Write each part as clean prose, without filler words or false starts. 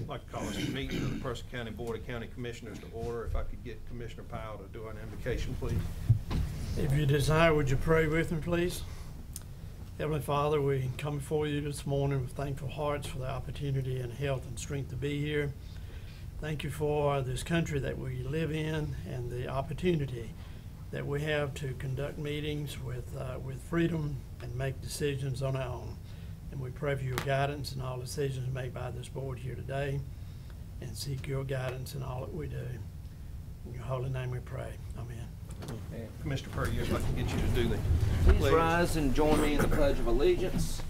I'd like to call this meeting of the Person County Board of County Commissioners to order. If I could get Commissioner Powell to do an invocation, please. If you desire, would you pray with me, please? Heavenly Father, we come before you this morning with thankful hearts for the opportunity and health and strength to be here. Thank you for this country that we live in and the opportunity that we have to conduct meetings with freedom and make decisions on our own. And we pray for your guidance in all decisions made by this board here today, and seek your guidance in all that we do. In your holy name we pray. Amen. Commissioner Purdy, if I can get you to do the Please pledge. rise and join me in the Pledge of Allegiance.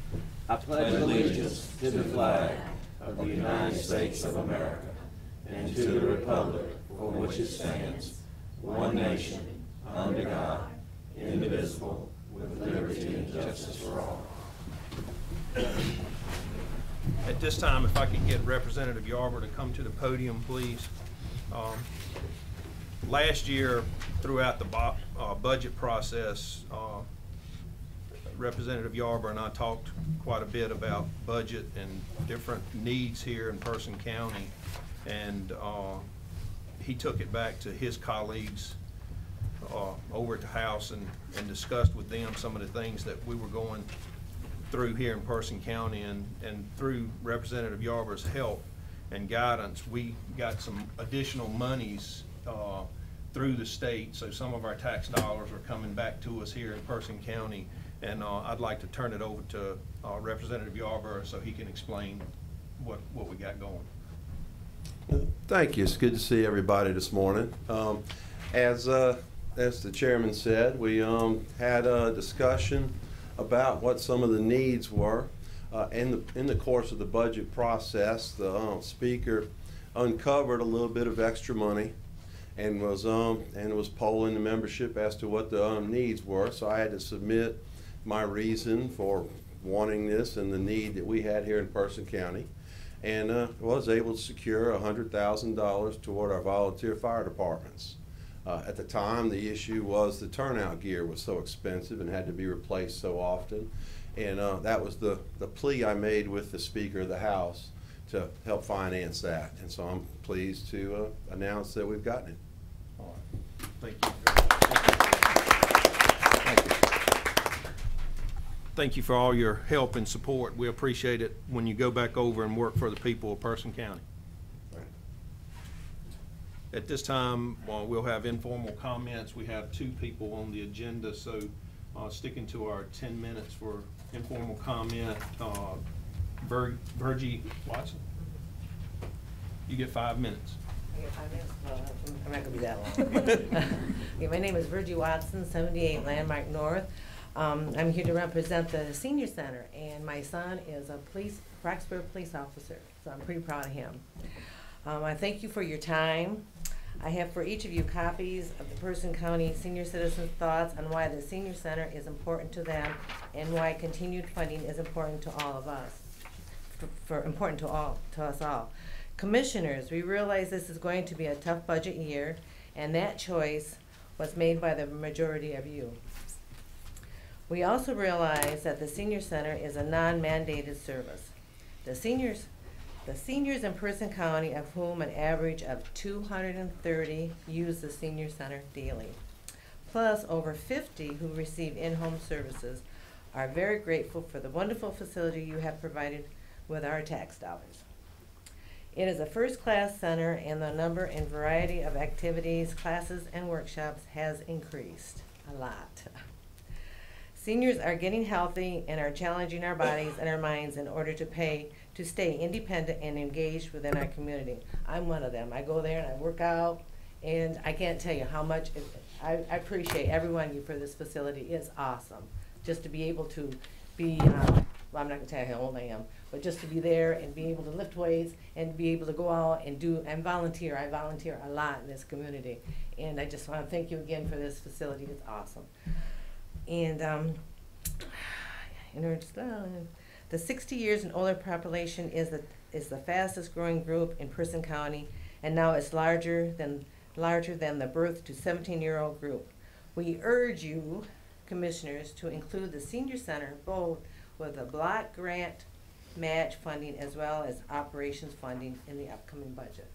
I pledge allegiance to the flag of the United States of America and to the republic for which it stands, one nation, under God, indivisible, with liberty and justice for all. At this time, if I could get Representative Yarber to come to the podium, please. Last year, throughout the budget process, Representative Yarber and I talked quite a bit about budget and different needs here in Person County, and he took it back to his colleagues over at the House and discussed with them some of the things that we were going through here in Person County, and through Representative Yarber's help and guidance, we got some additional monies through the state, so some of our tax dollars are coming back to us here in Person County, and I'd like to turn it over to Representative Yarber so he can explain what we got going. Thank you. It's good to see everybody this morning. As the chairman said, we had a discussion about what some of the needs were. In the course of the budget process, the speaker uncovered a little bit of extra money and was polling the membership as to what the needs were. So I had to submit my reason for wanting this and the need that we had here in Person County, and was able to secure $100,000 toward our volunteer fire departments. At the time, the issue was the turnout gear was so expensive and had to be replaced so often, and that was the plea I made with the Speaker of the House to help finance that. And so I'm pleased to announce that we've gotten it. All right. Thank you. Thank you for all your help and support. We appreciate it when you go back over and work for the people of Person County. At this time, we'll have informal comments. We have 2 people on the agenda, so sticking to our 10 minutes for informal comment. Virgie Watson, you get 5 minutes. I get 5 minutes? Well, I'm not going to be that long. Yeah, my name is Virgie Watson, 78 Landmark North. I'm here to represent the Senior Center, and my son is a Roxbury police officer, so I'm pretty proud of him. I thank you for your time. I have for each of you copies of the Person County Senior Citizens' thoughts on why the Senior Center is important to them and why continued funding is important to all of us, important to us all. Commissioners, we realize this is going to be a tough budget year, and that choice was made by the majority of you. We also realize that the Senior Center is a non-mandated service. The seniors in Person County, of whom an average of 230 use the Senior Center daily, plus over 50 who receive in-home services, are very grateful for the wonderful facility you have provided with our tax dollars. It is a first-class center, and the number and variety of activities, classes, and workshops has increased a lot. Seniors are getting healthy and are challenging our bodies and our minds in order to stay independent and engaged within our community. I'm one of them. I go there and I work out, and I can't tell you how much I appreciate every one of you for this facility. It's awesome. Just to be able to be, well, I'm not going to tell you how old I am, but just to be there and be able to lift weights and be able to go out and volunteer. I volunteer a lot in this community, and I just want to thank you again for this facility. It's awesome. And the 60 years and older population is the fastest growing group in Person County, and now it's larger than the birth to 17-year-old group. We urge you, commissioners, to include the Senior Center both with a block grant match funding as well as operations funding in the upcoming budget.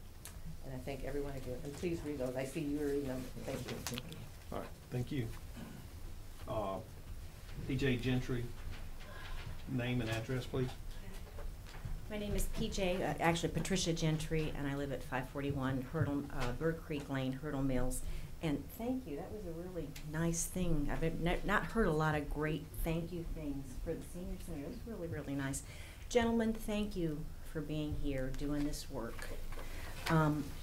And I thank everyone again, and please read those. I see you were reading them. Thank you. All right, thank you. PJ Gentry, name and address, please. My name is PJ, actually Patricia Gentry, and I live at 541 Bird Creek Lane, Hurdle Mills. And thank you, that was a really nice thing. I've not heard a lot of great thank you things for the senior center. It was really, really nice. Gentlemen, thank you for being here, doing this work.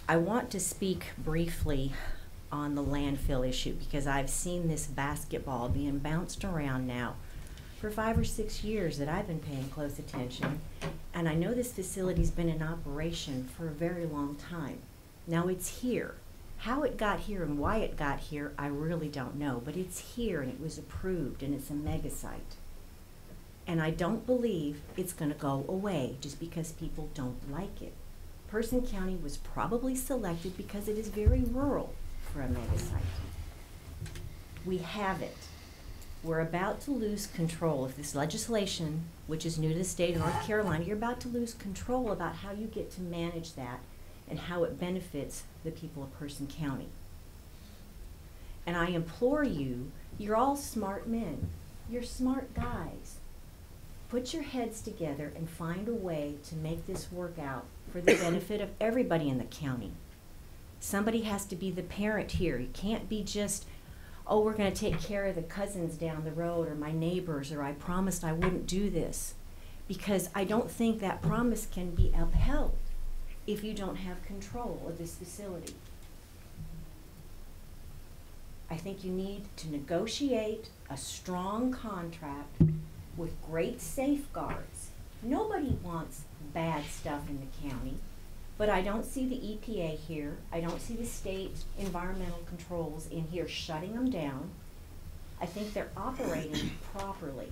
I want to speak briefly on the landfill issue because I've seen this basketball being bounced around now for 5 or 6 years that I've been paying close attention. And I know this facility's been in operation for a very long time. Now it's here. How it got here and why it got here, I really don't know. But it's here and it was approved and it's a mega site. And I don't believe it's gonna go away just because people don't like it. Person County was probably selected because it is very rural for a mega site. We have it. We're about to lose control of this legislation, which is new to the state of North Carolina. You're about to lose control about how you get to manage that and how it benefits the people of Person County. And I implore you, you're all smart men. You're smart guys. Put your heads together and find a way to make this work out for the benefit of everybody in the county. Somebody has to be the parent here. You can't be just, oh, we're going to take care of the cousins down the road or my neighbors, or I promised I wouldn't do this. Because I don't think that promise can be upheld if you don't have control of this facility. I think you need to negotiate a strong contract with great safeguards. Nobody wants bad stuff in the county, but I don't see the EPA here. I don't see the state environmental controls in here shutting them down. I think they're operating properly.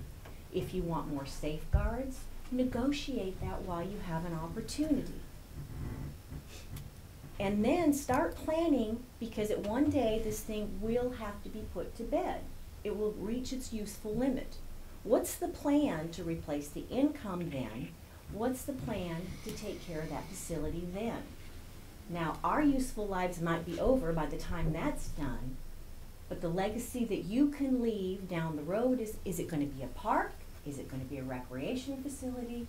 If you want more safeguards, negotiate that while you have an opportunity. And then start planning, because at one day this thing will have to be put to bed. It will reach its useful limit. What's the plan to replace the income then? What's the plan to take care of that facility then? Now, our useful lives might be over by the time that's done, but the legacy that you can leave down the road is it going to be a park? Is it going to be a recreation facility?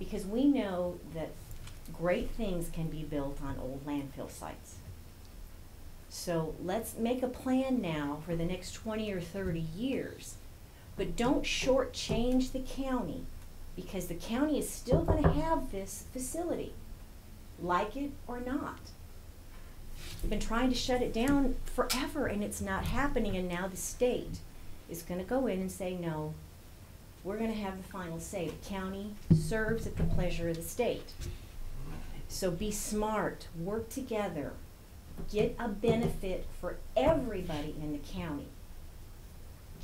Because we know that great things can be built on old landfill sites. So let's make a plan now for the next 20 or 30 years. But don't shortchange the county, because the county is still going to have this facility, like it or not. We've been trying to shut it down forever and it's not happening, and now the state is going to go in and say, no, we're going to have the final say. The county serves at the pleasure of the state. So be smart, work together, get a benefit for everybody in the county.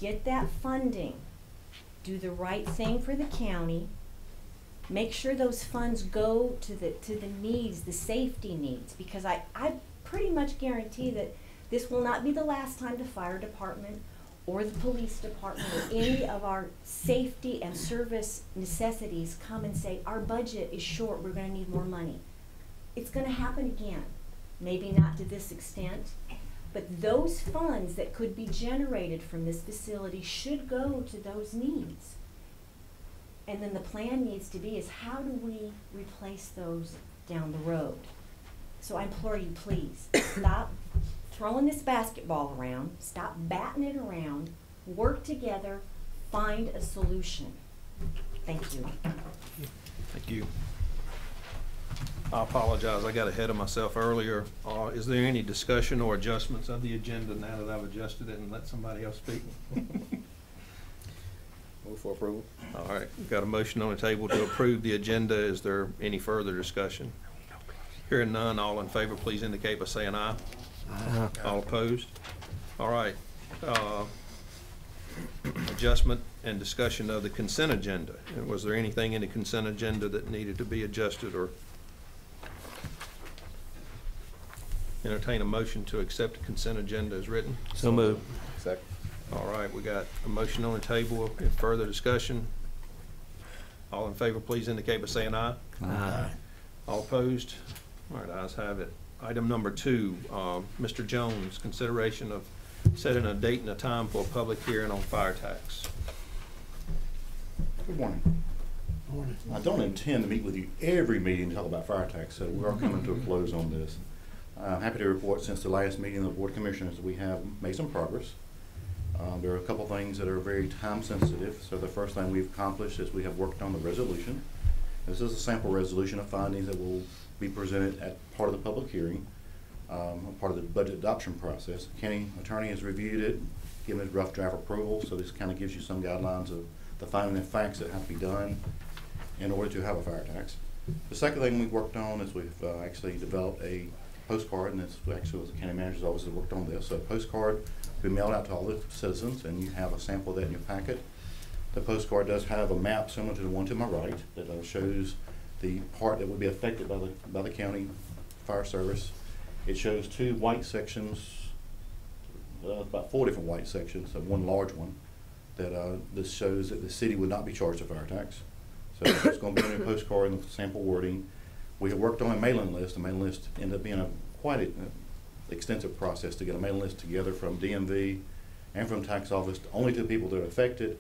Get that funding, do the right thing for the county, make sure those funds go to the needs, the safety needs, because I pretty much guarantee that this will not be the last time the fire department or the police department or any of our safety and service necessities come and say, our budget is short, we're going to need more money. It's going to happen again, maybe not to this extent. But those funds that could be generated from this facility should go to those needs. And then the plan needs to be is how do we replace those down the road? So I implore you, please, stop throwing this basketball around, stop batting it around, work together, find a solution. Thank you. Thank you. I apologize, I got ahead of myself earlier. Is there any discussion or adjustments of the agenda now that I've adjusted it and let somebody else speak? Move for approval. All right, we've got a motion on the table to approve the agenda. Is there any further discussion? Hearing none, all in favor, please indicate by saying aye. Aye. All opposed? All right. Adjustment and discussion of the consent agenda. Was there anything in the consent agenda that needed to be adjusted or entertain a motion to accept the consent agenda as written? So moved. Second. All right, we got a motion on the table. Any further discussion? All in favor, please indicate by saying aye. Aye. All opposed? All right, ayes have it. Item number 2, Mr. Jones, consideration of setting a date and a time for a public hearing on fire tax. Good morning. Morning. I don't intend to meet with you every meeting to talk about fire tax, so we are coming to a close on this. I'm happy to report since the last meeting of the Board of Commissioners, we have made some progress. There are a couple things that are very time sensitive. So the first thing we've accomplished is we have worked on the resolution. This is a sample resolution of findings that will be presented at part of the public hearing, part of the budget adoption process. County attorney has reviewed it, given it rough draft approval, so this kind of gives you some guidelines of the finding and facts that have to be done in order to have a fire tax. The second thing we've worked on is we've actually developed a postcard, and it's actually was the county manager's office that worked on this. So a postcard will be mailed out to all the citizens, and you have a sample of that in your packet. The postcard does have a map similar to the one to my right that shows the part that would be affected by the county fire service. It shows 2 white sections, about 4 different white sections, and one large one that this shows that the city would not be charged a fire tax. So it's going to be in a postcard and sample wording. We have worked on a mailing list. The mailing list ended up being quite an extensive process to get a mailing list together from DMV and from tax office, only to the people that are affected,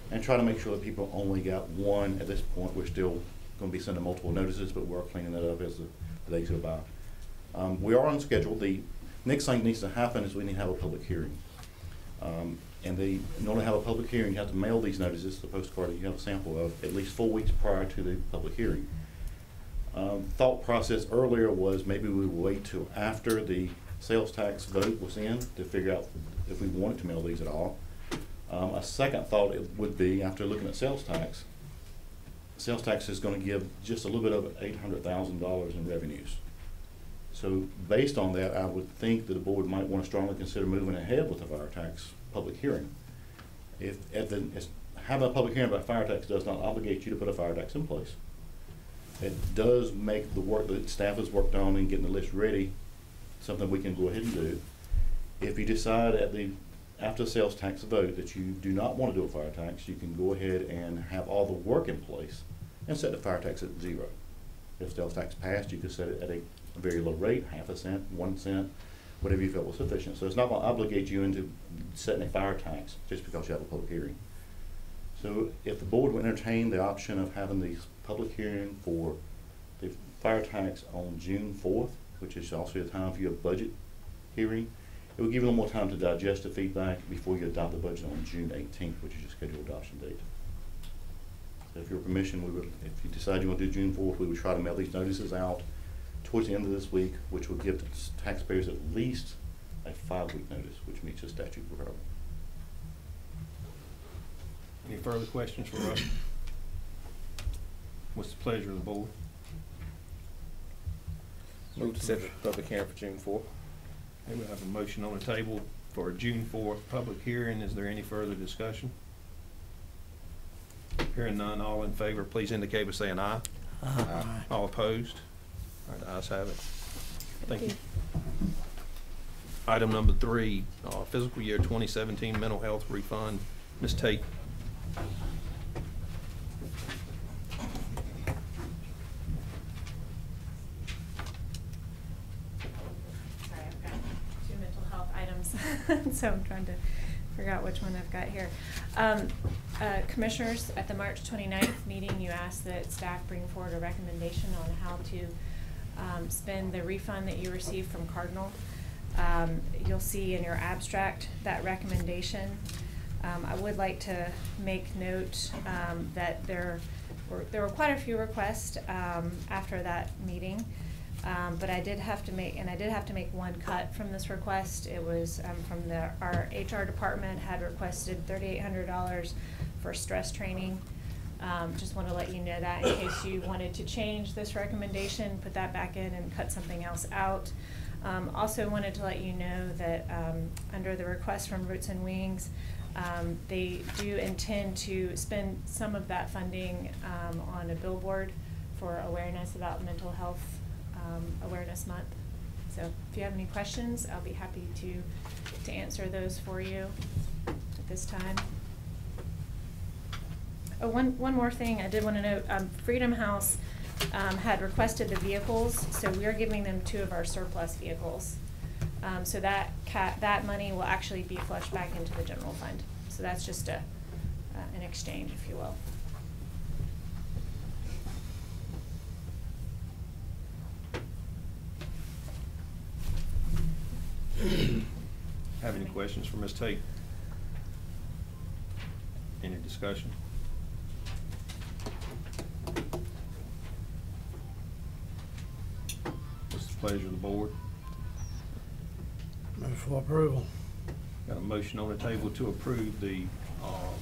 and try to make sure that people only got one at this point. We're still going to be sending multiple notices, but we're cleaning that up as the days go by. We are on schedule. The next thing that needs to happen is we need to have a public hearing. In order to have a public hearing, you have to mail these notices, the postcard that you have a sample of, at least 4 weeks prior to the public hearing. Thought process earlier was maybe we would wait till after the sales tax vote was in to figure out if we wanted to mail these at all. A second thought it would be, after looking at sales tax is going to give just a little bit of $800,000 in revenues. So based on that, I would think that the board might want to strongly consider moving ahead with the fire tax public hearing. Having a public hearing about fire tax does not obligate you to put a fire tax in place. It does make the work that staff has worked on and getting the list ready something we can go ahead and do. If you decide after the sales tax vote that you do not want to do a fire tax, you can go ahead and have all the work in place and set the fire tax at 0. If sales tax passed, you could set it at a very low rate, 0.5 cent, 1 cent, whatever you felt was sufficient. So it's not going to obligate you into setting a fire tax just because you have a public hearing. So if the board would entertain the option of having the public hearing for the fire tax on June 4th, which is also the time for your budget hearing, it would give you a little more time to digest the feedback before you adopt the budget on June 18th, which is your scheduled adoption date. So if your permission, if you decide you want to do June 4th, we would try to mail these notices out towards the end of this week, which will give the taxpayers at least a 5-week notice, which meets the statute requirement. Any further questions for us? What's the pleasure of the board? Move to set the public hearing for June 4th. Okay, we have a motion on the table for a June 4th public hearing. Is there any further discussion? Hearing none, all in favor, please indicate by saying aye. Aye. All opposed? All right, ayes have it. Thank you. Item number 3, fiscal year 2017 mental health refund. Ms. Tate. Sorry, I've got 2 mental health items, so I'm trying to figure out which one I've got here. Commissioners, at the March 29th meeting, you asked that staff bring forward a recommendation on how to spend the refund that you received from Cardinal. You'll see in your abstract that recommendation. I would like to make note that there were quite a few requests after that meeting, but I did have to make one cut from this request. It was from our HR department had requested $3,800 for stress training. Just want to let you know that in case you wanted to change this recommendation, put that back in and cut something else out. Also wanted to let you know that under the request from Roots and Wings, they do intend to spend some of that funding on a billboard for awareness about Mental Health Awareness Month. So if you have any questions, I'll be happy to answer those for you at this time. Oh, one more thing I did want to note, Freedom House had requested the vehicles, so we are giving them 2 of our surplus vehicles. So that money will actually be flushed back into the general fund. So that's just an exchange, if you will. Have any questions for Ms. Tate? Any discussion? What's the pleasure of the board? Move for approval. Got a motion on the table to approve the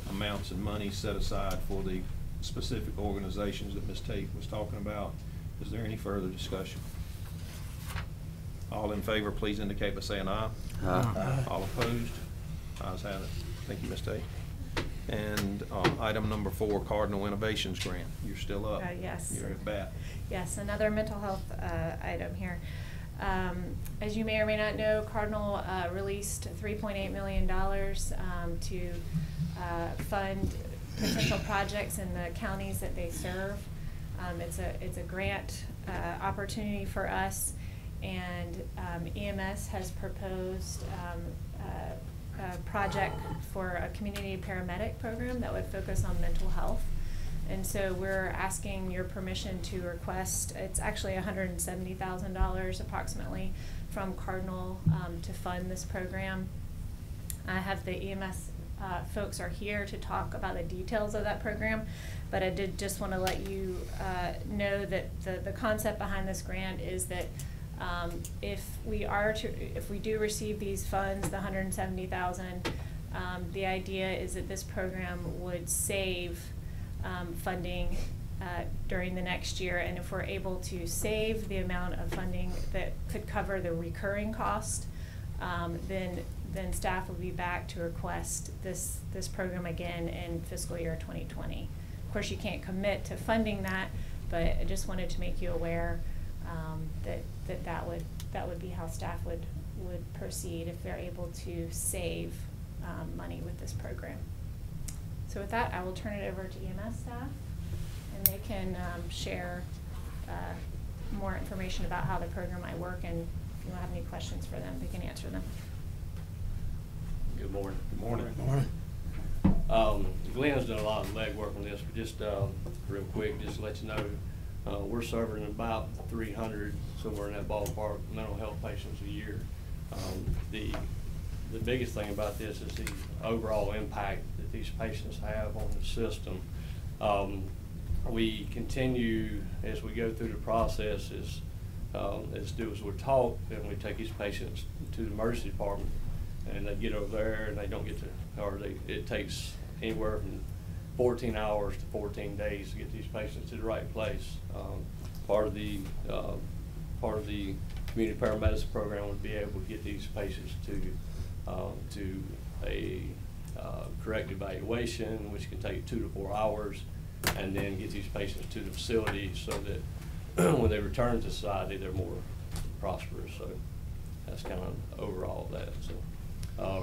amounts and money set aside for the specific organizations that Ms. Tate was talking about. Is there any further discussion? All in favor, please indicate by saying aye. Aye. All opposed? Ayes have it. Thank you, Ms. Tate. And item number 4, Cardinal Innovations Grant. You're still up. Yes. You're at bat. Yes, another mental health item here. As you may or may not know, Cardinal released $3.8 million to fund potential projects in the counties that they serve. It's a grant opportunity for us, and EMS has proposed a project for a community paramedic program that would focus on mental health. And so we're asking your permission to request, it's actually $170,000 approximately from Cardinal to fund this program. I have the EMS folks are here to talk about the details of that program, but I did just want to let you know that the concept behind this grant is that if we do receive these funds, the $170,000, the idea is that this program would save funding during the next year, and if we're able to save the amount of funding that could cover the recurring cost, then staff will be back to request this program again in fiscal year 2020. Of course, you can't commit to funding that, but I just wanted to make you aware that would be how staff would proceed if they're able to save money with this program. So with that, I will turn it over to EMS staff, and they can share more information about how the program might work, and if you have any questions for them, they can answer them. Good morning. Good morning. Good morning. Glenn's done a lot of legwork on this, but just real quick, just to let you know, we're serving about 300, somewhere in that ballpark, mental health patients a year. The biggest thing about this is the overall impact that these patients have on the system. We continue, as we go through the process, as do as we're taught, and we take these patients to the emergency department, and they get over there and they don't get to, or it takes anywhere from 14 hours to 14 days to get these patients to the right place. Part of the community paramedicine program would be able to get these patients to a correct evaluation, which can take 2 to 4 hours, and then get these patients to the facility so that when they return to society, they're more prosperous. So that's kind of overall of that. So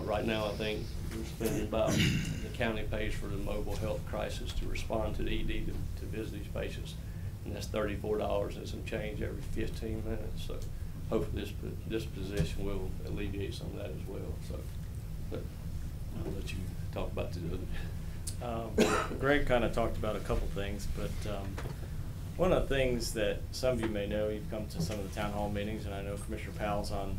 right now, I think we're spending about, the county pays for the mobile health crisis to respond to the ED to visit these patients, and that's $34 and some change every 15 minutes. So hopefully this position will alleviate some of that as well. So, but I'll let you talk about the other. Greg kind of talked about a couple things, but one of the things that some of you may know, you've come to some of the town hall meetings, and I know Commissioner Powell's on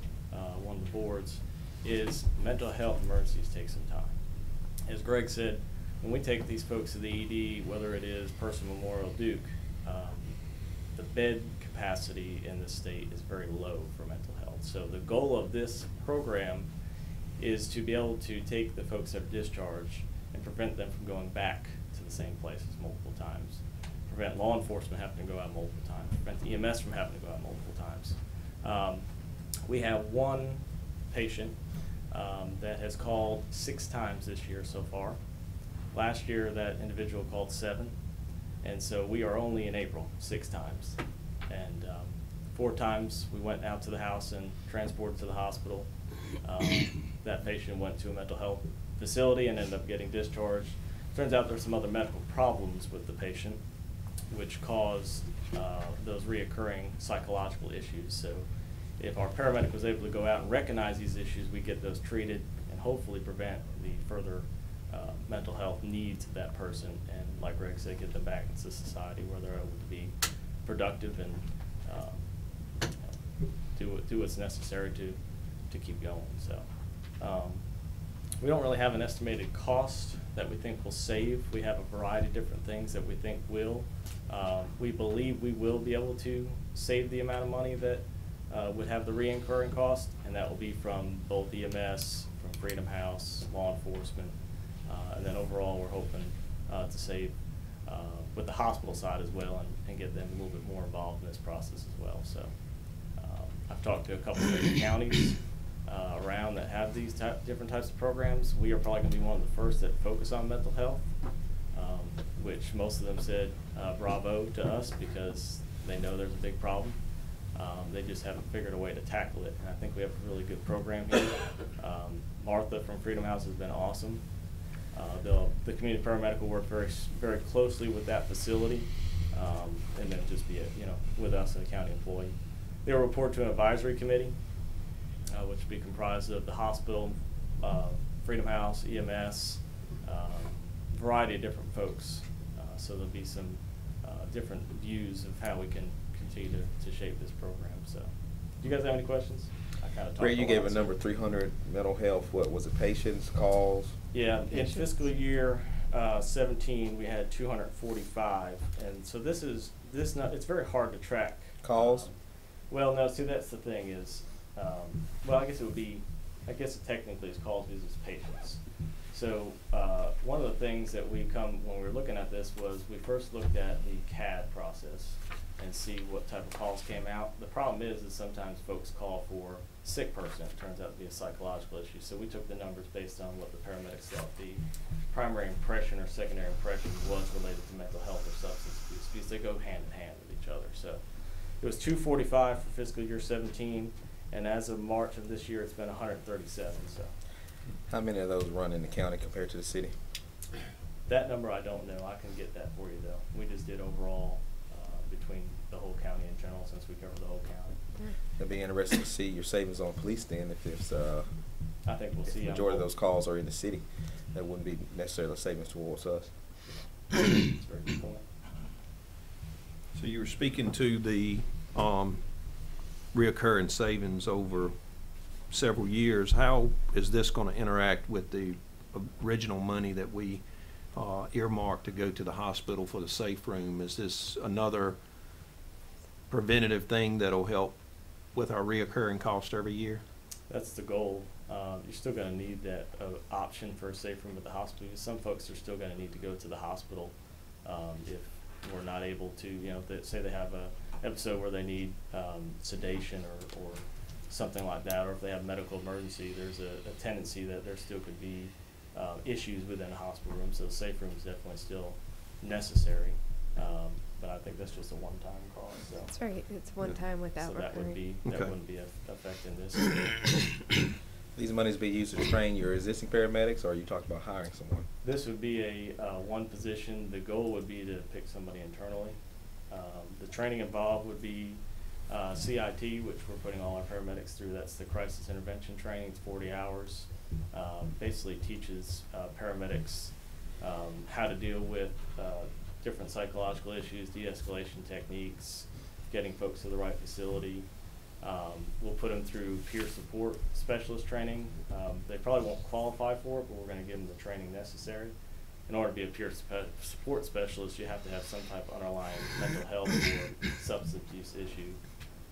one of the boards, is mental health emergencies take some time. As Greg said, when we take these folks to the ED, whether it is Person Memorial Duke, the bed capacity in the state is very low for mental health. So the goal of this program is to be able to take the folks that are discharged and prevent them from going back to the same places multiple times, prevent law enforcement having to go out multiple times, prevent the EMS from having to go out multiple times. We have one patient that has called 6 times this year so far. Last year, that individual called 7. And so we are only in April 6 times. And 4 times we went out to the house and transported to the hospital. That patient went to a mental health facility and ended up getting discharged. turns out there's some other medical problems with the patient, which cause those reoccurring psychological issues. So if our paramedic was able to go out and recognize these issues, we get those treated and hopefully prevent the further mental health needs of that person, and like Greg said, get them back into society where they're able to be productive and do what's necessary to keep going. So we don't really have an estimated cost that we think will save. We have a variety of different things that we think will. We believe we will be able to save the amount of money that would have the reoccurring cost, and that will be from both EMS, from Freedom House, law enforcement, and then overall we're hoping to save with the hospital side as well, and get them a little bit more involved in this process as well. So I've talked to a couple of different counties around that have these different types of programs. We are probably going to be one of the first that focus on mental health, which most of them said bravo to us, because they know there's a big problem. They just haven't figured a way to tackle it, and I think we have a really good program here. Martha from Freedom House has been awesome. The community paramedic will work very closely with that facility, and then just be with us, a county employee. They will report to an advisory committee, which will be comprised of the hospital, Freedom House, EMS, variety of different folks. So there'll be some different views of how we can continue to shape this program. So, do you guys have any questions? I kind of talked. Greg, you gave a number 300 mental health. What was it? Patients, calls? Yeah, in fiscal year 17, we had 245, and so it's very hard to track. Calls? Well, no. See, that's the thing is, well, I guess it technically is calls because it's patients. So one of the things that when we were looking at this was we first looked at the CAD process and see what type of calls came out. The problem is sometimes folks call for sick person. It turns out to be a psychological issue. So we took the numbers based on what the paramedics thought the primary impression or secondary impression was related to mental health or substance abuse, because they go hand in hand with each other. So it was 245 for fiscal year 17, and as of March of this year, it's been 137. So. How many of those run in the county compared to the city? That number I don't know. I can get that for you though. We just did overall between the whole county in general, since we cover the whole county. It'll be interesting to see your savings on police then, if there's I think we'll see. The majority of those calls are in the city. That wouldn't be necessarily a savings towards us. That's a very good point. So you were speaking to the reoccurring savings over several years. How is this going to interact with the original money that we earmarked to go to the hospital for the safe room? Is this another preventative thing that'll help with our reoccurring cost every year? That's the goal. You're still going to need that option for a safe room at the hospital. Some folks are still going to need to go to the hospital if we're not able to, say they have a episode where they need sedation or something like that, or if they have medical emergency, there's a tendency that there still could be issues within a hospital room. So the safe room is definitely still necessary, but I think that's just a one-time cost. So. That's right. It's one time without so that recurring. wouldn't be affecting this. These monies be used to train your existing paramedics, or are you talking about hiring someone? This would be a one position. The goal would be to pick somebody internally. The training involved would be CIT, which we're putting all our paramedics through. That's the crisis intervention training. It's 40 hours. Basically teaches paramedics how to deal with different psychological issues, de-escalation techniques, getting folks to the right facility. We'll put them through peer support specialist training. They probably won't qualify for it, but we're going to give them the training necessary. In order to be a peer support specialist, you have to have some type of underlying mental health or substance use issue.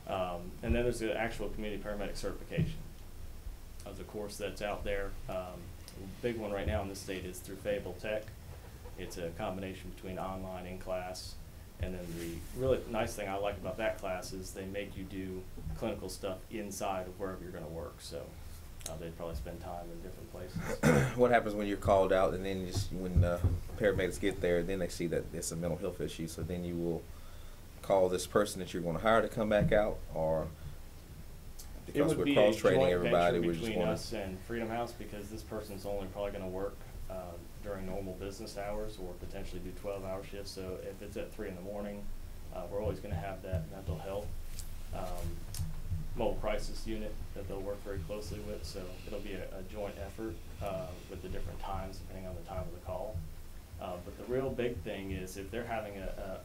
And then there's the actual community paramedic certification. There's a course that's out there. A big one right now in this state is through Fable Tech. It's a combination between online and class. And then the really nice thing I like about that class is they make you do clinical stuff inside of wherever you're going to work. So they'd probably spend time in different places. What happens when you're called out, and then when paramedics get there, then they see that it's a mental health issue, so then you will call this person that you're going to hire to come back out, or because we're cross-training everybody, we're just between going us and Freedom House, because this person's only probably going to work during normal business hours or potentially do 12-hour shifts. So if it's at 3 in the morning, we're always going to have that mental health mobile crisis unit that they'll work very closely with. So it'll be a joint effort with the different times depending on the time of the call. But the real big thing is if they're having a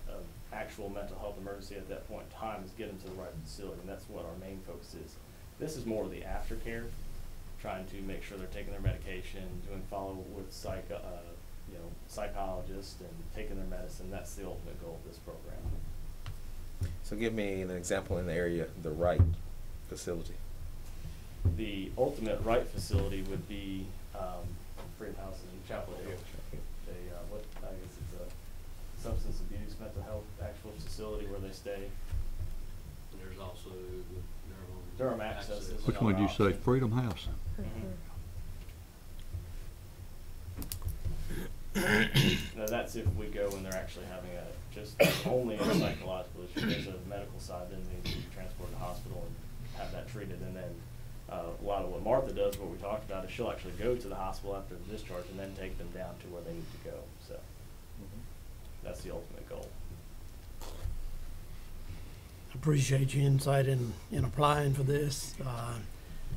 actual mental health emergency at that point in time, is get them to the right facility, and that's what our main focus is. This is more of the aftercare, trying to make sure they're taking their medication, doing follow with psychologists, and taking their medicine. That's the ultimate goal of this program. So give me an example in the area, the Wright facility. The ultimate Wright facility would be Freedom House in Chapel Hill. I guess it's a substance abuse, mental health, actual facility where they stay. And there's also Durham Access. Is Which one did you say? Freedom House? Now that's if we go and they're actually having just only a psychological issue. There's a medical side, then they need to be transported to the hospital and have that treated. And then a lot of what Martha does, what we talked about, is she'll actually go to the hospital after the discharge and then take them down to where they need to go. So that's the ultimate goal. Appreciate your insight in applying for this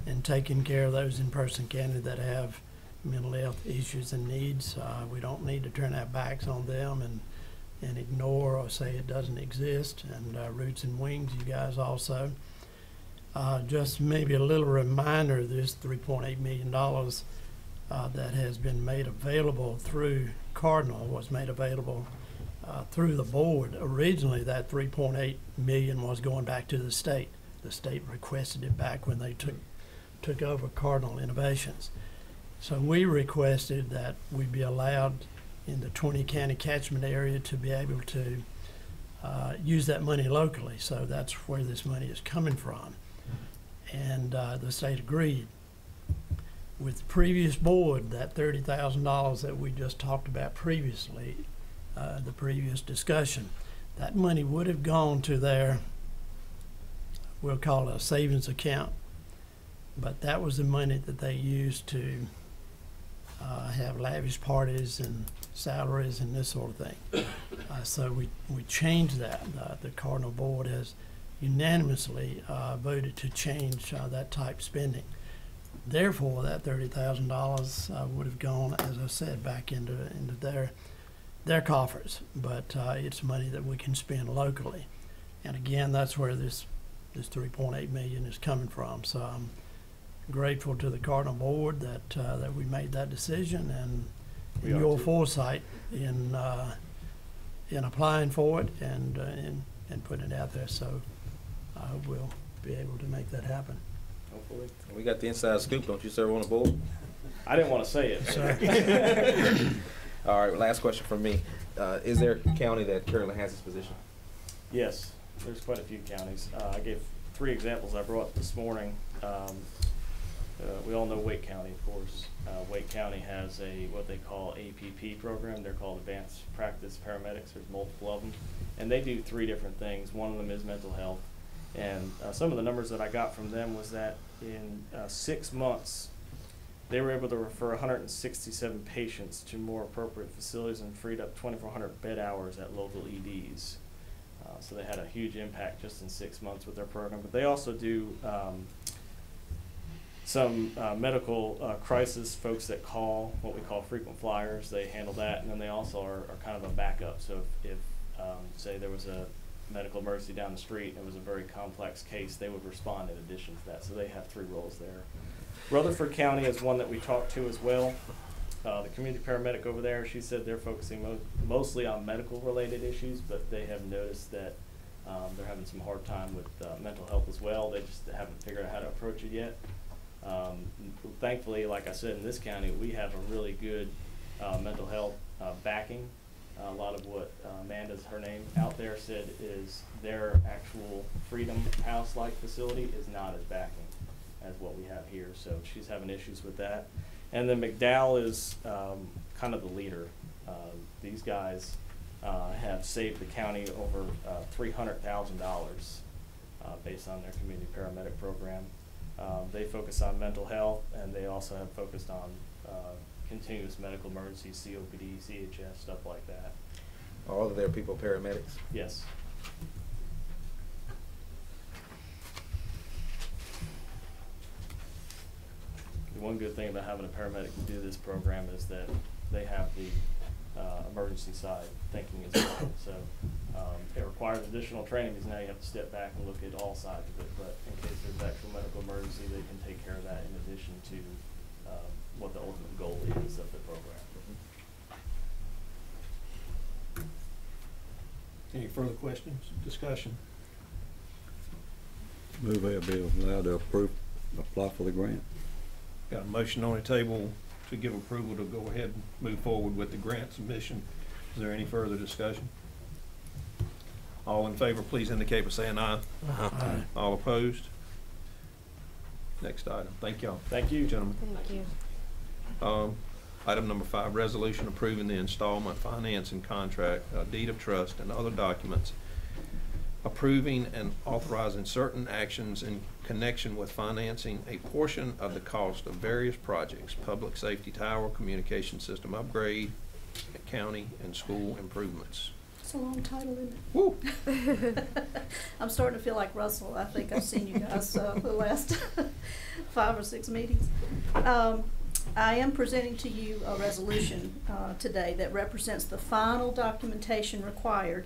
and taking care of those in Person County that have mental health issues and needs. We don't need to turn our backs on them and ignore or say it doesn't exist. And Roots and Wings, you guys also. Just maybe a little reminder, this $3.8 million that has been made available through Cardinal was made available through the board. Originally, that $3.8 million was going back to the state. The state requested it back when they took over Cardinal Innovations. So we requested that we be allowed in the 20 county catchment area to be able to use that money locally. So that's where this money is coming from. And the state agreed. With the previous board, that $30,000 that we just talked about previously, the previous discussion, that money would have gone to their, we'll call it a savings account, but that was the money that they used to have lavish parties and salaries and this sort of thing. So we changed that. The Cardinal Board has unanimously voted to change that type spending. Therefore, that $30,000 would have gone, as I said, back into their coffers. But it's money that we can spend locally. And again, that's where this $3.8 million is coming from. So I'm grateful to the Cardinal Board that we made that decision, and your foresight in applying for it and putting it out there. So we'll be able to make that happen. Hopefully. We got the inside scoop. Don't you serve on the board? I didn't want to say it. All right, last question from me. Is there a county that currently has this position? Yes, there's quite a few counties. I gave 3 examples I brought this morning. We all know Wake County, of course. Wake County has what they call APP program. They're called Advanced Practice Paramedics. There's multiple of them. And they do 3 different things. One of them is mental health. And some of the numbers that I got from them was that in 6 months, they were able to refer 167 patients to more appropriate facilities and freed up 2,400 bed hours at local EDs. So they had a huge impact just in 6 months with their program. But they also do some medical crisis folks that call, what we call frequent flyers. They handle that, and then they also are kind of a backup. So if say there was a medical emergency down the street and it was a very complex case, they would respond in addition to that. So they have 3 roles there. Rutherford County is one that we talked to as well. The community paramedic over there, she said they're focusing mostly on medical related issues, but they have noticed that they're having some hard time with mental health as well. They just haven't figured out how to approach it yet. Thankfully, like I said, in this county, we have a really good mental health backing. A lot of what Amanda's, her name, out there said is their actual Freedom House-like facility is not as backing as what we have here. So she's having issues with that. And then McDowell is kind of the leader. These guys have saved the county over $300,000 based on their community paramedic program. They focus on mental health, and they also have focused on continuous medical emergencies, COPD, CHS, stuff like that. All of their people paramedics? Yes. The one good thing about having a paramedic do this program is that they have the emergency side thinking as well. So it requires additional training because now you have to step back and look at all sides of it. But in case there's actual medical emergency, they can take care of that in addition to what the ultimate goal is of the program. Any further questions, discussion? Move they'll be allowed to apply for the grant. Got a motion on the table to give approval to go ahead and move forward with the grant submission. Is there any further discussion? All in favor, please indicate by saying aye. Aye. All opposed? Next item. Thank y'all. Thank you. Gentlemen. Thank you. Item number 5, resolution approving the installment financing contract, deed of trust, and other documents, approving and authorizing certain actions in connection with financing a portion of the cost of various projects, public safety tower, communication system upgrade, county and school improvements. It's a long title, isn't it? Woo! I'm starting to feel like Russell. I think I've seen you guys the last 5 or 6 meetings. I am presenting to you a resolution today that represents the final documentation required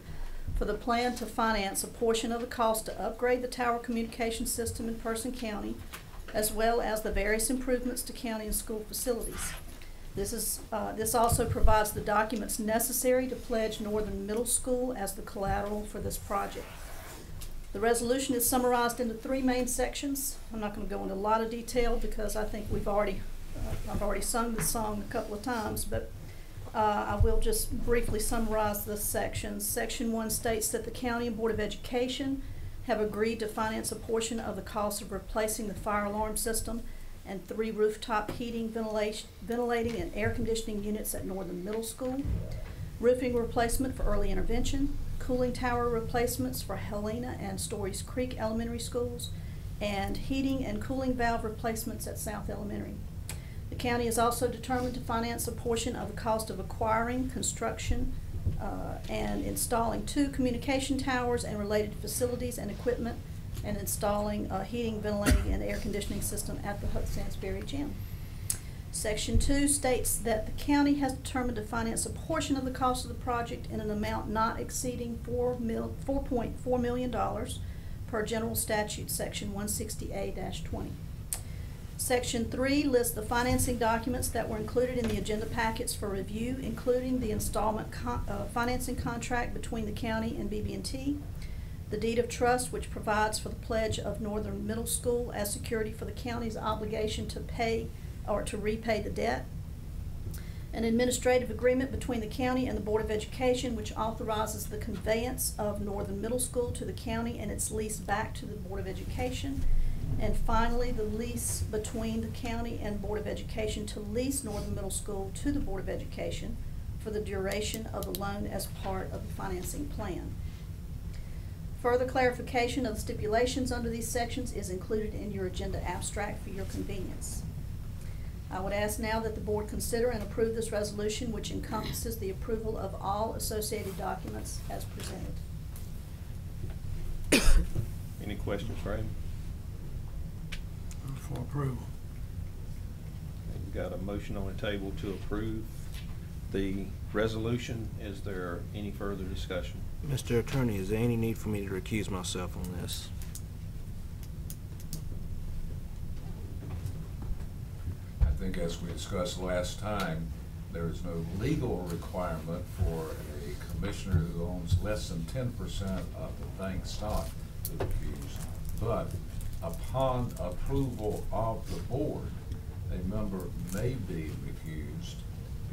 for the plan to finance a portion of the cost to upgrade the tower communication system in Person County, as well as the various improvements to county and school facilities. This also provides the documents necessary to pledge Northern Middle School as the collateral for this project. The resolution is summarized into 3 main sections. I'm not going to go into a lot of detail because I think I've already sung this song a couple of times, but I will just briefly summarize the sections. Section 1 states that the County and Board of Education have agreed to finance a portion of the cost of replacing the fire alarm system and 3 rooftop heating, ventilating, and air conditioning units at Northern Middle School, roofing replacement for early intervention, cooling tower replacements for Helena and Stories Creek Elementary Schools, and heating and cooling valve replacements at South Elementary. The county is also determined to finance a portion of the cost of acquiring, construction, and installing 2 communication towers and related facilities and equipment, and installing a heating, ventilating, and air conditioning system at the Huck Sansbury Gym. Section 2 states that the county has determined to finance a portion of the cost of the project in an amount not exceeding $4.4 million per General Statute Section 160A-20. Section 3 lists the financing documents that were included in the agenda packets for review, including the installment financing contract between the county and BB&T, the deed of trust, which provides for the pledge of Northern Middle School as security for the county's obligation to pay or to repay the debt, an administrative agreement between the county and the Board of Education, which authorizes the conveyance of Northern Middle School to the county and its lease back to the Board of Education, and finally, the lease between the county and Board of Education to lease Northern Middle School to the Board of Education for the duration of the loan as part of the financing plan. Further clarification of the stipulations under these sections is included in your agenda abstract for your convenience. I would ask now that the board consider and approve this resolution, which encompasses the approval of all associated documents as presented. Any questions for him? For approval. We've got a motion on the table to approve the resolution. Is there any further discussion? Mr. Attorney, is there any need for me to recuse myself on this? I think as we discussed last time, there is no legal requirement for a commissioner who owns less than 10% of the bank stock to recuse. But upon approval of the board, a member may be recused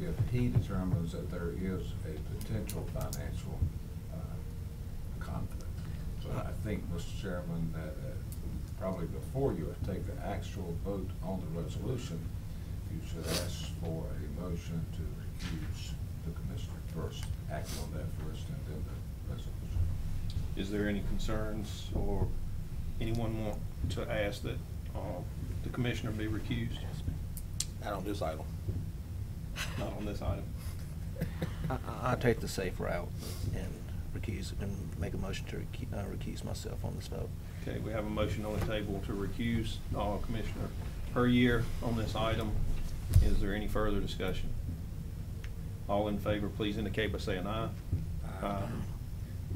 if he determines that there is a potential financial conflict. So I think, Mr. Chairman, that probably before you take the actual vote on the resolution, you should ask for a motion to recuse the commissioner first, act on that first, and then the resolution. Is there any concerns or anyone want to ask that the commissioner be recused? Not on this item. Not on this item. I take the safe route and recuse, and make a motion to recuse myself on this vote. Okay, we have a motion on the table to recuse Commissioner Puryear on this item. Is there any further discussion? All in favor, please indicate by saying aye. Aye.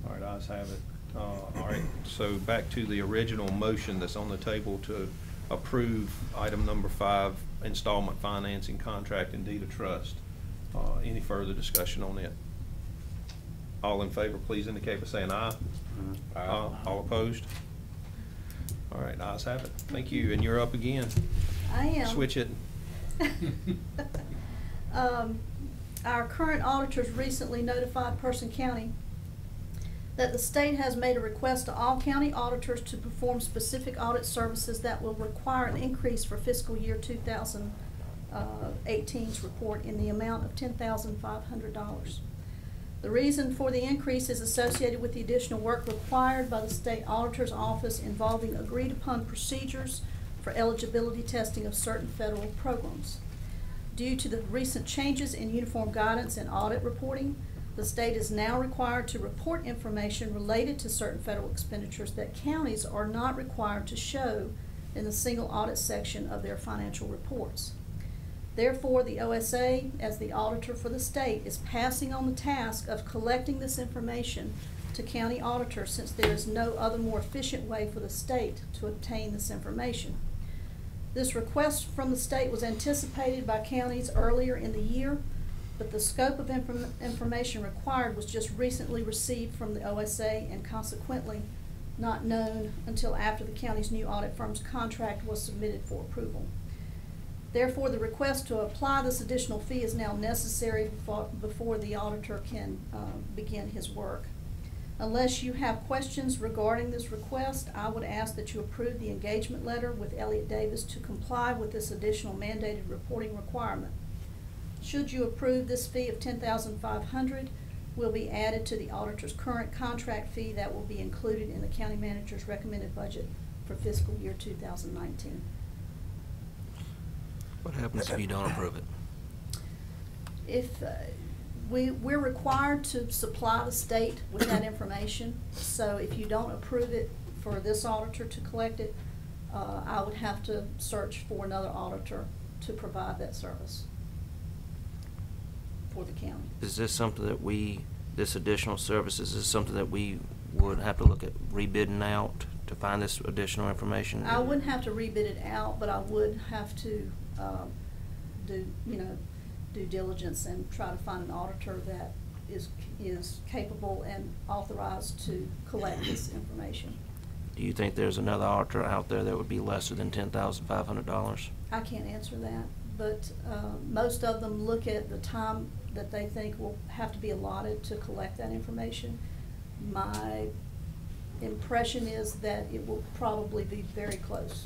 All right, ayes have it. All right, so back to the original motion that's on the table to approve item number 5, installment financing contract and deed of trust. Any further discussion on it? All in favor, please indicate by saying aye. Aye. All opposed? All right, ayes have it. Thank you, and you're up again. I am. Switch it. Our current auditors recently notified Person County that the state has made a request to all county auditors to perform specific audit services that will require an increase for fiscal year 2018's report in the amount of $10,500. The reason for the increase is associated with the additional work required by the state auditor's office involving agreed upon procedures for eligibility testing of certain federal programs. Due to the recent changes in uniform guidance and audit reporting, the state is now required to report information related to certain federal expenditures that counties are not required to show in the single audit section of their financial reports. Therefore, the OSA, as the auditor for the state, is passing on the task of collecting this information to county auditors, since there is no other more efficient way for the state to obtain this information. This request from the state was anticipated by counties earlier in the year, but the scope of information required was just recently received from the OSA and consequently not known until after the county's new audit firm's contract was submitted for approval. Therefore, the request to apply this additional fee is now necessary before the auditor can begin his work. Unless you have questions regarding this request, I would ask that you approve the engagement letter with Elliott Davis to comply with this additional mandated reporting requirement. Should you approve, this fee of $10,500 will be added to the auditor's current contract fee that will be included in the county manager's recommended budget for fiscal year 2019. What happens if you don't approve it? If we're required to supply the state with that information, so if you don't approve it for this auditor to collect it, I would have to search for another auditor to provide that service for the county. Is this something that this additional service, is this something that we would have to look at rebidding out to find this additional information? I wouldn't have to rebid it out, but I would have to do due diligence and try to find an auditor that is capable and authorized to collect this information. Do you think there's another auditor out there that would be lesser than $10,500? I can't answer that, but most of them look at the time that they think will have to be allotted to collect that information. My impression is that it will probably be very close.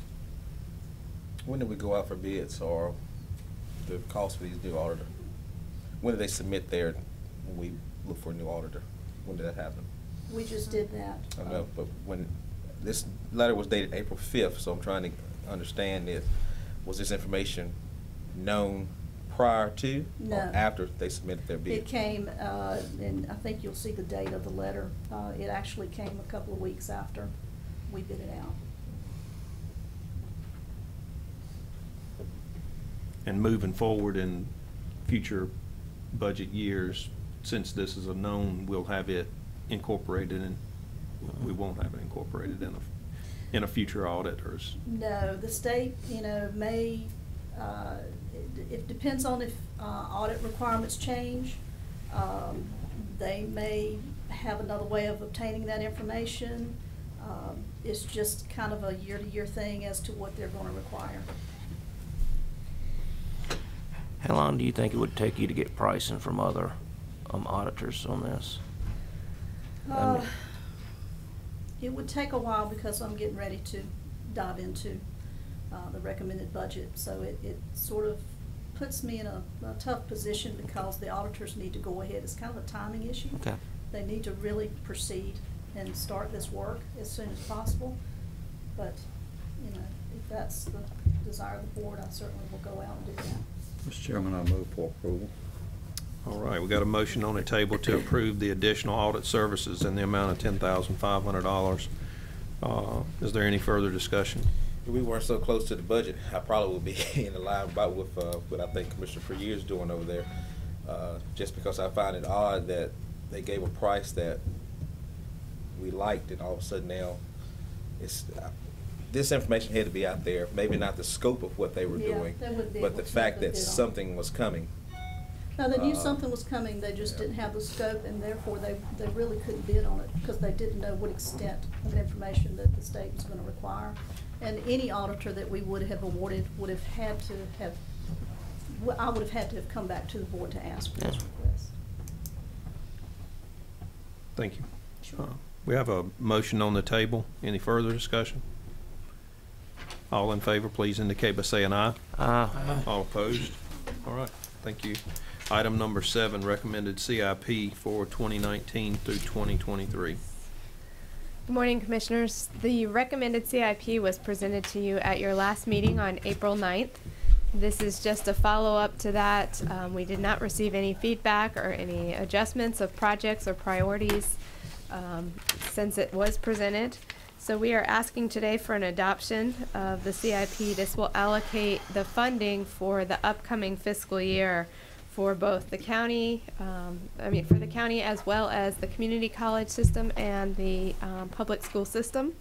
When do we go out for bids, or the cost for these new auditor? When do they submit when we look for a new auditor? When did that happen? We just did that. I know, but when this letter was dated April 5th, so I'm trying to understand was this information known prior to No. or after they submitted their bid? It came, and I think you'll see the date of the letter. It actually came a couple of weeks after we bid it out. And moving forward in future budget years, since this is a known, we'll have it incorporated, and we won't have it incorporated in a future audit, or No, the state, may, it depends on if audit requirements change. They may have another way of obtaining that information. It's just kind of a year-to-year thing as to what they're going to require. How long do you think it would take you to get pricing from other auditors on this? It would take a while because I'm getting ready to dive into the recommended budget. So it sort of puts me in a tough position because the auditors need to go ahead. It's kind of a timing issue. Okay. They need to really proceed and start this work as soon as possible. But, if that's the desire of the board, I certainly will go out and do that. Mr. Chairman, I move for approval. All right, we got a motion on the table to approve the additional audit services in the amount of $10,500. Is there any further discussion? If we weren't so close to the budget, I probably would be in line about with what I think Commissioner Freer is doing over there. Just because I find it odd that they gave a price that we liked, and all of a sudden now it's this information had to be out there. Maybe not the scope of what they were doing, they wouldn't be but able the to fact put that it on. something was coming. No, they knew something was coming, they just didn't have the scope, and therefore they really couldn't bid on it, because they didn't know what extent of information that the state was gonna require. And any auditor that we would have awarded would have had to have, I would have had to have come back to the board to ask for this request. Thank you. Sure. We have a motion on the table. Any further discussion? All in favor, please indicate by saying aye. Aye. All opposed? All right, thank you. Item number 7, recommended CIP for 2019 through 2023. Good morning, Commissioners. The recommended CIP was presented to you at your last meeting on April 9th. This is just a follow-up to that. We did not receive any feedback or any adjustments of projects or priorities since it was presented. So we are asking today for an adoption of the CIP. This will allocate the funding for the upcoming fiscal year for both the county, for the county as well as the community college system and the public school system.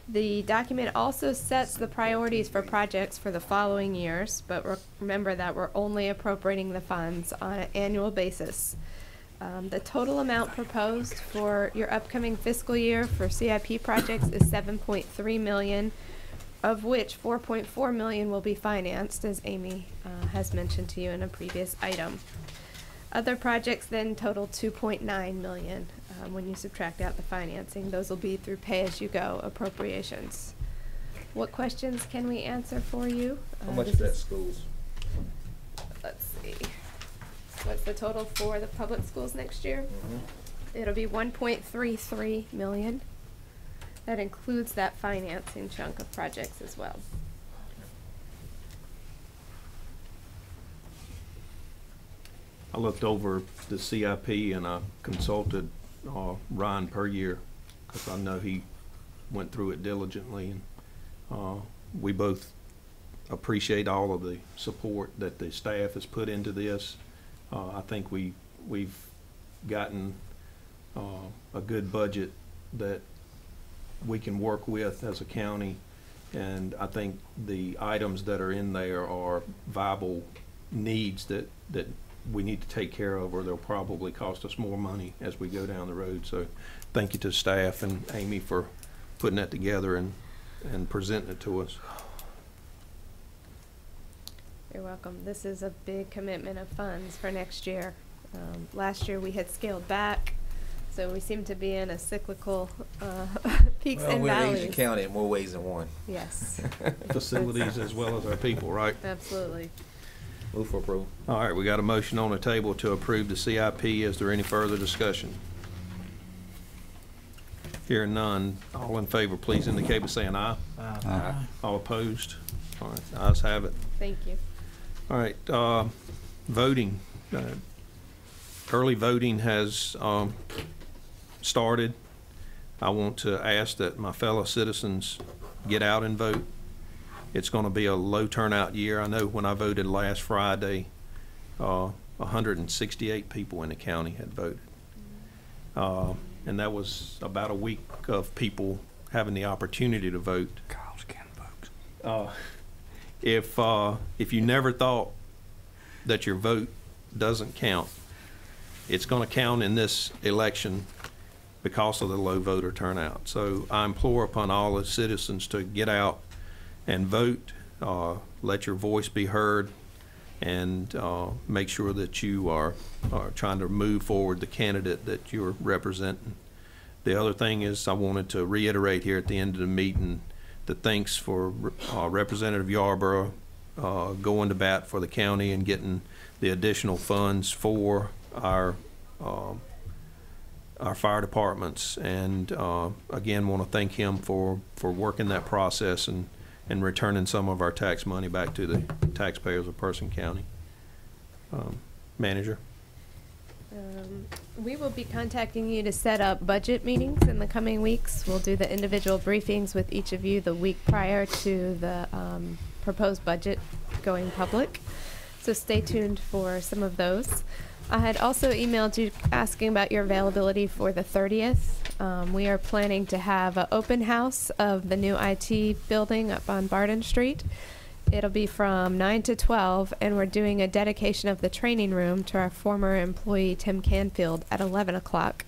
The document also sets the priorities for projects for the following years, but remember that we're only appropriating the funds on an annual basis. The total amount proposed for your upcoming fiscal year for CIP projects is $7.3 million, of which $4.4 million will be financed, as Amy has mentioned to you in a previous item. Other projects then total $2.9 million when you subtract out the financing. Those will be through pay-as-you-go appropriations. What questions can we answer for you? How much is that schools? Let's see. What's the total for the public schools next year? It'll be $1.33 million. That includes that financing chunk of projects as well. I looked over the CIP and I consulted Ryan Perrier, because I know he went through it diligently, and we both appreciate all of the support that the staff has put into this. I think we've gotten a good budget that we can work with as a county, and I think the items that are in there are viable needs that we need to take care of, or they'll probably cost us more money as we go down the road. So thank you to staff and Amy for putting that together and presenting it to us. You're welcome. This is a big commitment of funds for next year. Last year we had scaled back, so we seem to be in a cyclical peaks and valleys. We're Asian County in more ways than one. Yes. Facilities as well as our people, right? Absolutely. Move for approval. All right, we got a motion on the table to approve the CIP. Is there any further discussion? Hearing none, all in favor, please indicate by saying aye. Aye. All opposed? All right, the ayes have it. Thank you. All right, voting. Early voting has started. I want to ask that my fellow citizens get out and vote. It's going to be a low turnout year. I know when I voted last Friday, 168 people in the county had voted. And that was about a week of people having the opportunity to vote. Cows can vote. If you never thought that your vote doesn't count, it's going to count in this election because of the low voter turnout. So I implore upon all the citizens to get out and vote, let your voice be heard, and make sure that you are trying to move forward the candidate that you're representing. The other thing is, I wanted to reiterate here at the end of the meeting the thanks for Representative Yarborough going to bat for the county and getting the additional funds for our fire departments, and again want to thank him for working that process and returning some of our tax money back to the taxpayers of Person County. Manager? We will be contacting you to set up budget meetings in the coming weeks. We'll do the individual briefings with each of you the week prior to the proposed budget going public. So stay tuned for some of those. I had also emailed you asking about your availability for the 30th. We are planning to have an open house of the new IT building up on Barton Street. It'll be from 9 to 12, and we're doing a dedication of the training room to our former employee Tim Canfield at 11 o'clock,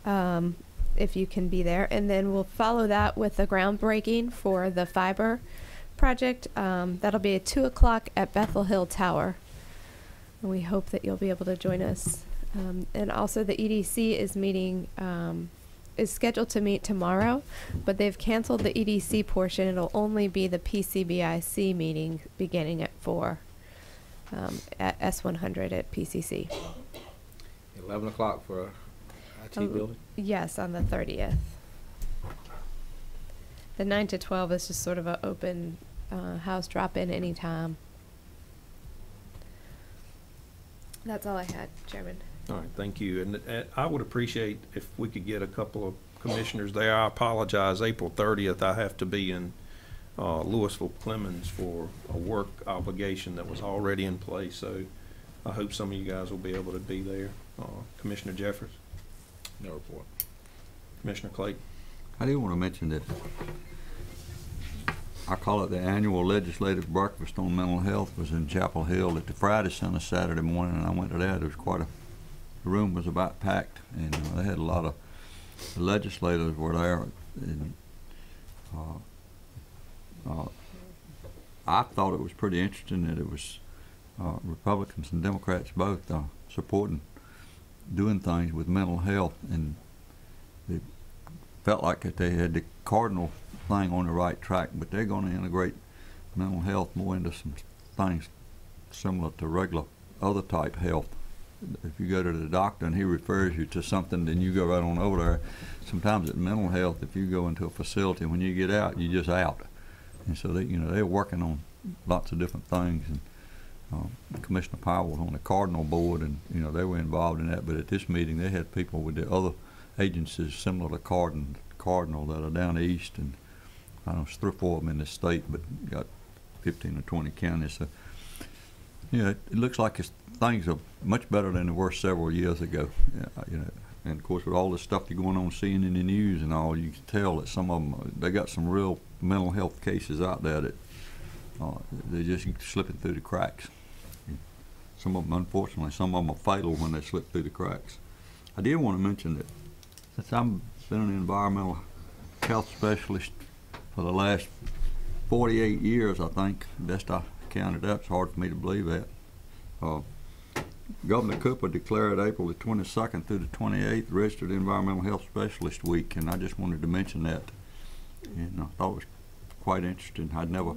if you can be there. And then we'll follow that with the groundbreaking for the fiber project. That'll be at 2 o'clock at Bethel Hill Tower. And we hope that you'll be able to join us. And also the EDC is meeting, is scheduled to meet tomorrow, but they've canceled the EDC portion. It'll only be the PCBIC meeting beginning at 4 at S100 at PCC. 11 o'clock for IT building? Yes, on the 30th. The 9 to 12 is just sort of an open house, drop in anytime. That's all I had, Chairman. All right, thank you. And I would appreciate if we could get a couple of commissioners there. I apologize, April 30th, I have to be in Louisville, Clemens for a work obligation that was already in place. So I hope some of you guys will be able to be there. Commissioner Jeffers? No report. Commissioner Clayton? I do want to mention that I call it the annual legislative breakfast on mental health was in Chapel Hill at the Friday Center Saturday morning, and I went to that. There was quite a, the room was about packed, and they had a lot of the legislators were there. And, I thought it was pretty interesting that it was Republicans and Democrats both supporting doing things with mental health, and they felt like that they had the cardinal thing on the right track, but they're going to integrate mental health more into some things similar to regular other type health. If you go to the doctor and he refers you to something, then you go right on over there. Sometimes at mental health, if you go into a facility, when you get out, you're just out. And so they, they're working on lots of different things. And Commissioner Powell was on the Cardinal board, and they were involved in that. But at this meeting, they had people with the other agencies similar to Cardinal that are down east, and I don't know, it's 3 or 4 of them in the state, but got 15 or 20 counties. So, it looks like things are much better than they were several years ago. And of course, with all this stuff that's going on, seeing in the news and all, you can tell that some of them, they got some real mental health cases out there that they're just slipping through the cracks. Some of them, unfortunately, some of them are fatal when they slip through the cracks. I did want to mention that since I've been an environmental health specialist for the last 48 years, I think, best I counted up, it's hard for me to believe that. Governor Cooper declared April the 22nd through the 28th Registered Environmental Health Specialist Week, and I just wanted to mention that. And I thought it was quite interesting. I'd never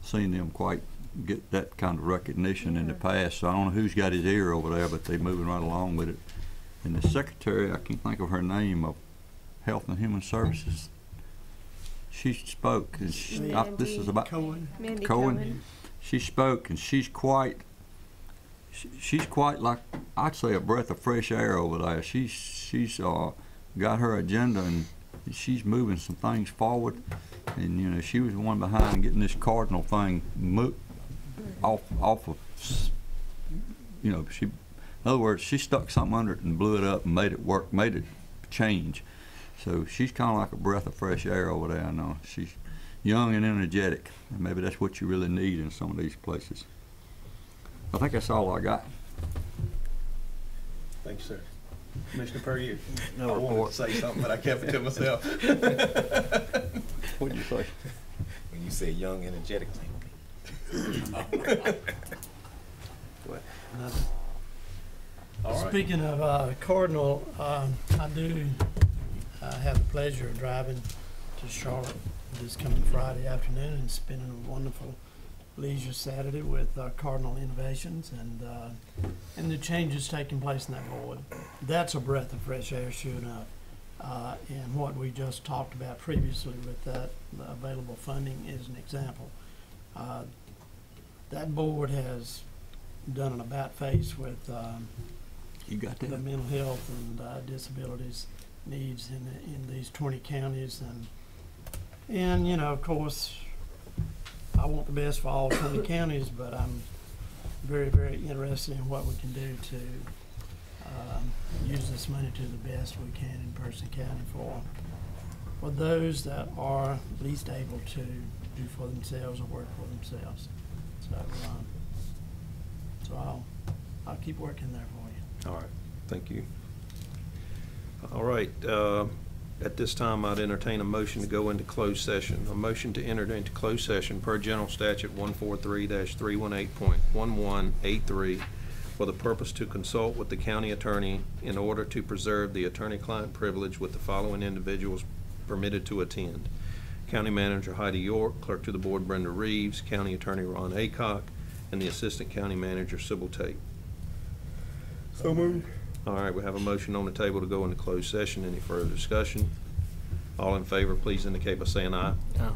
seen them quite get that kind of recognition in the past, so I don't know who's got his ear over there, but they're moving right along with it. And the secretary, I can't think of her name, of Health and Human Services, she spoke, and this is about Mandy Cohen. She spoke, and she's quite like, I'd say, a breath of fresh air over there. She's got her agenda, and she's moving some things forward. And she was the one behind getting this Cardinal thing off of. In other words, she stuck something under it and blew it up and made it work, made it change. So she's kind of like a breath of fresh air over there. I know she's young and energetic, and maybe that's what you really need in some of these places. I think that's all I got. Thank you, sir. Commissioner Puryear. No I wanted report. to say something, but I kept it to myself. What did you say? When you say young, energetic. All right. Speaking of Cardinal, I do have the pleasure of driving to Charlotte this coming Friday afternoon and spending a wonderful leisure Saturday with Cardinal Innovations and the changes taking place in that board. That's a breath of fresh air showing up. And what we just talked about previously with that available funding is an example. That board has done an about face with You got the that? mental health and disabilities needs in these 20 counties. And, you know, of course, I want the best for all 20 counties, but I'm very, very interested in what we can do to use this money to the best we can in Person County for those that are least able to do for themselves or work for themselves. So I'll keep working there for you. All right, thank you. All right, at this time, I'd entertain a motion to go into closed session. A motion to enter into closed session per General Statute 143-318.11A3 for the purpose to consult with the county attorney in order to preserve the attorney-client privilege with the following individuals permitted to attend: County Manager Heidi York, Clerk to the Board Brenda Reeves, County Attorney Ron Aycock, and the Assistant County Manager Sybil Tate. So moved. All right, we have a motion on the table to go into closed session. Any further discussion? All in favor, please indicate by saying aye. Aye.